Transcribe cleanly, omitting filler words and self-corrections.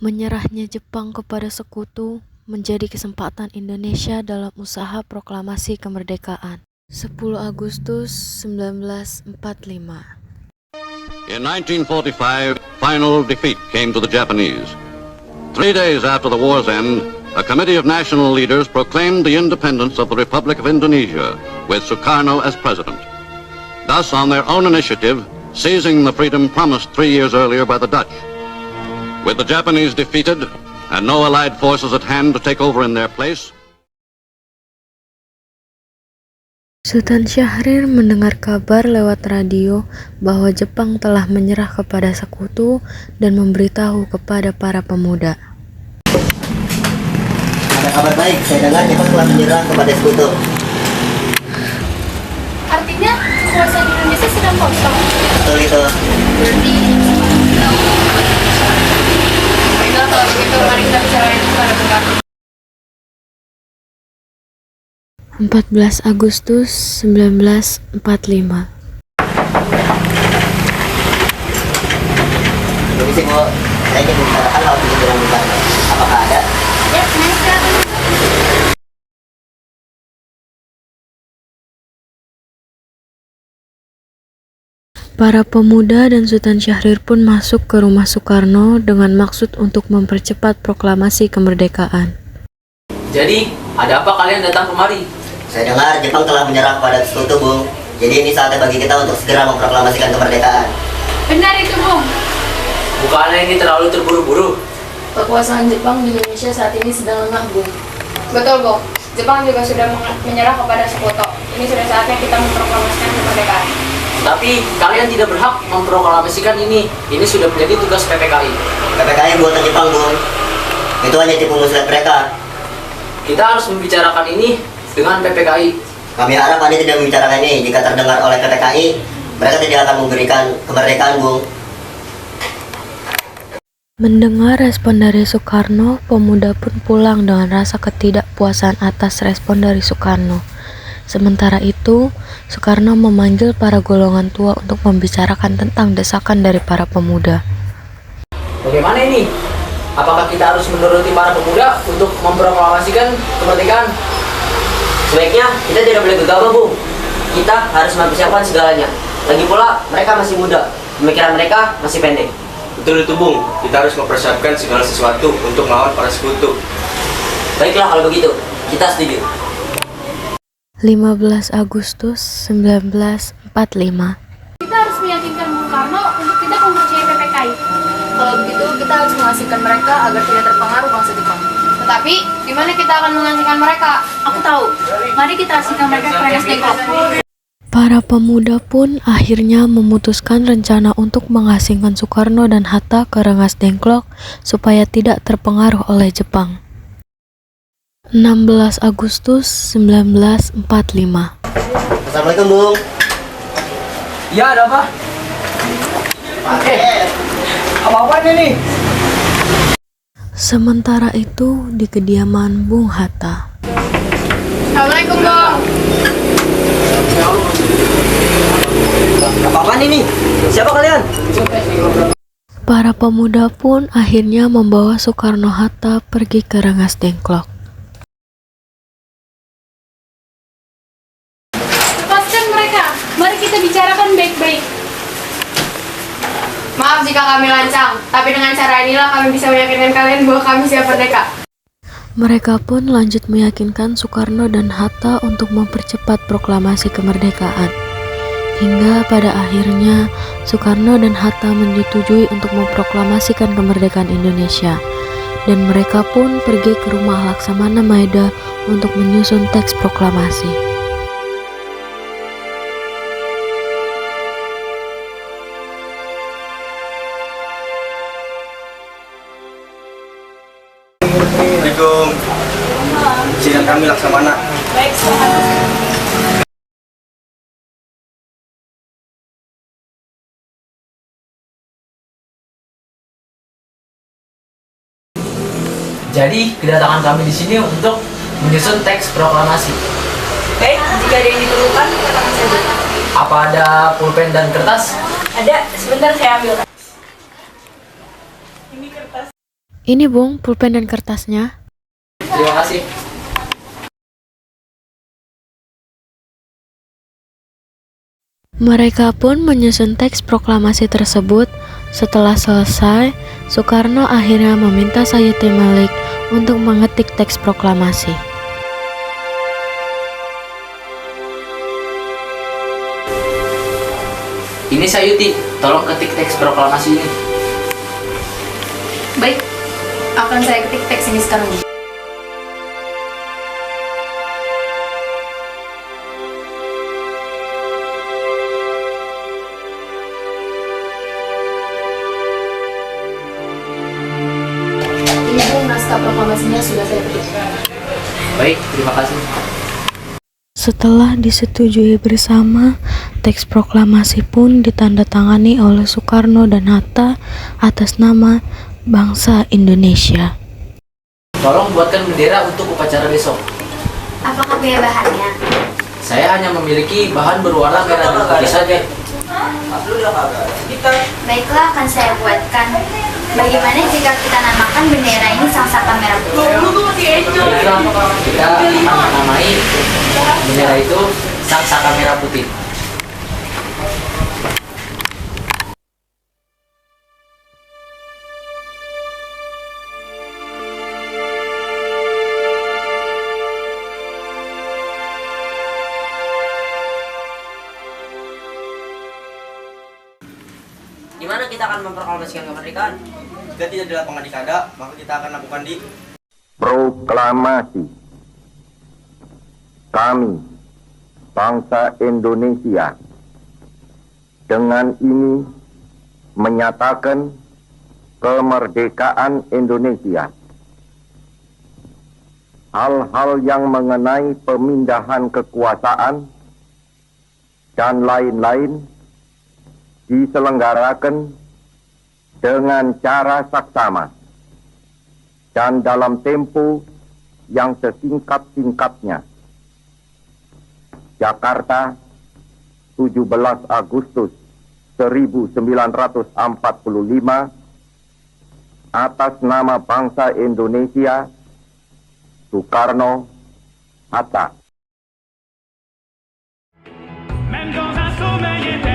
Menyerahnya Jepang kepada sekutu menjadi kesempatan Indonesia dalam usaha proklamasi kemerdekaan. 10 Agustus 1945. In 1945, final defeat came to the Japanese. 3 days after the war's end, a committee of national leaders proclaimed the independence of the Republic of Indonesia, with Sukarno as president. Thus, on their own initiative, seizing the freedom promised 3 years earlier by the Dutch. With the Japanese defeated and no Allied forces at hand to take over in their place, Sultan Syahrir mendengar kabar lewat radio bahwa Jepang telah menyerah kepada sekutu dan memberitahu kepada para pemuda. Ada kabar baik, saya dengar Jepang telah menyerah kepada sekutu. Artinya kekuasaan Indonesia sedang kosong. Betul itu. Berarti baiklah kalau begitu mari kita bicarain secara bentar. 14 Agustus 1945. Permisi Bu, saya ingin membicarakan hal pikiran Bung. Apakah ada? Ya, naik ke atas. Para pemuda dan Sultan Syahrir pun masuk ke rumah Soekarno dengan maksud untuk mempercepat proklamasi kemerdekaan. Jadi, ada apa kalian datang kemari? Saya dengar Jepang telah menyerah kepada sekutu, Bung. Jadi ini saatnya bagi kita untuk segera memproklamasikan kemerdekaan. Benar itu, Bung. Bukannya ini terlalu terburu-buru? Kekuasaan Jepang di Indonesia saat ini sedang lemah, Bung. Betul, Bung. Jepang juga sudah menyerah kepada sekutu. Ini sudah saatnya kita memproklamasikan kemerdekaan. Tapi kalian tidak berhak memproklamasikan ini. Ini sudah menjadi tugas PPKI. PPKI buatan Jepang, Bung. Itu hanya tipu muslihat mereka. Kita harus membicarakan ini dengan PPKI. Kami harap Anda tidak membicarakan ini. Jika terdengar oleh PPKI, mereka tidak akan memberikan kemerdekaan, Bung. Mendengar respon dari Soekarno, pemuda pun pulang dengan rasa ketidakpuasan atas respon dari Soekarno. Sementara itu, Soekarno memanggil para golongan tua untuk membicarakan tentang desakan dari para pemuda. Bagaimana ini? Apakah kita harus menuruti para pemuda untuk memproklamasikan kemerdekaan? Sebaiknya kita tidak boleh gegabah, Bung. Kita harus mempersiapkan segalanya. Lagi pula mereka masih muda, pemikiran mereka masih pendek. Betul itu, Bung. Kita harus mempersiapkan segala sesuatu untuk melawan para sekutu. Baiklah kalau begitu, kita setuju. 15 Agustus 1945. Kita harus meyakinkan Bung Karno untuk tidak mempercayai PPKI. Kalau begitu, kita harus mengasingkan mereka agar tidak terpengaruh bangsa Jepang. Tetapi, di mana kita akan mengasingkan mereka? Aku tahu. Mari kita asingkan mereka ke Rengas Dengklok. Para pemuda pun akhirnya memutuskan rencana untuk mengasingkan Soekarno dan Hatta ke Rengas Dengklok supaya tidak terpengaruh oleh Jepang. 16 Agustus 1945. Assalamualaikum, Bung. Ya, ada apa? Apa-apaan ini? Sementara itu di kediaman Bung Hatta. Assalamualaikum, Bung. Apa-apaan ini? Siapa kalian? Para pemuda pun akhirnya membawa Soekarno-Hatta pergi ke Rengas Dengklok. Lepaskan mereka. Mari kita bicarakan baik-baik. Maaf jika kami lancang, tapi dengan cara inilah kami bisa meyakinkan kalian bahwa kami siap merdeka. Mereka pun lanjut meyakinkan Soekarno dan Hatta untuk mempercepat proklamasi kemerdekaan. Hingga pada akhirnya Soekarno dan Hatta menyetujui untuk memproklamasikan kemerdekaan Indonesia. Dan mereka pun pergi ke rumah Laksamana Maeda untuk menyusun teks proklamasi. Assalamualaikum. Sidang kami Laksamana. Baik, selamat. Jadi, kedatangan kami di sini untuk menyusun teks proklamasi. Baik, jika ada yang diperlukan, katakan saja. Apa ada pulpen dan kertas? Ada, sebentar saya ambil. Ini kertas. Ini Bung, pulpen dan kertasnya. Terima kasih. Mereka pun menyusun teks proklamasi tersebut. Setelah selesai, Soekarno akhirnya meminta Sayuti Malik untuk mengetik teks proklamasi. Ini Sayuti, tolong ketik teks proklamasi ini. Baik, akan saya ketik teks ini sekarang. Ini Bung, naskah proklamasinya sudah saya ketik. Baik, terima kasih. Setelah disetujui bersama, teks proklamasi pun ditandatangani oleh Soekarno dan Hatta atas nama bangsa Indonesia. Tolong buatkan bendera untuk upacara besok. Apakah biaya bahannya? Saya hanya memiliki bahan berwarna merah dan putih saja. Baiklah, akan saya buatkan. Bagaimana jika kita namakan bendera ini Sang Saka Merah Putih? Baiklah, kita akan menamai bendera itu Sang Saka Merah Putih. Di mana kita akan memproklamasikan kemerdekaan? Jika tidak di lapangan di Kada, maka kita akan lakukan di Proklamasi. Kami, bangsa Indonesia, dengan ini menyatakan kemerdekaan Indonesia. Hal-hal yang mengenai pemindahan kekuasaan dan lain-lain diselenggarakan dengan cara saksama dan dalam tempo yang sesingkat-singkatnya. Jakarta, 17 Agustus 1945, atas nama bangsa Indonesia, Soekarno, Hatta. Même dans un sommeil éternel.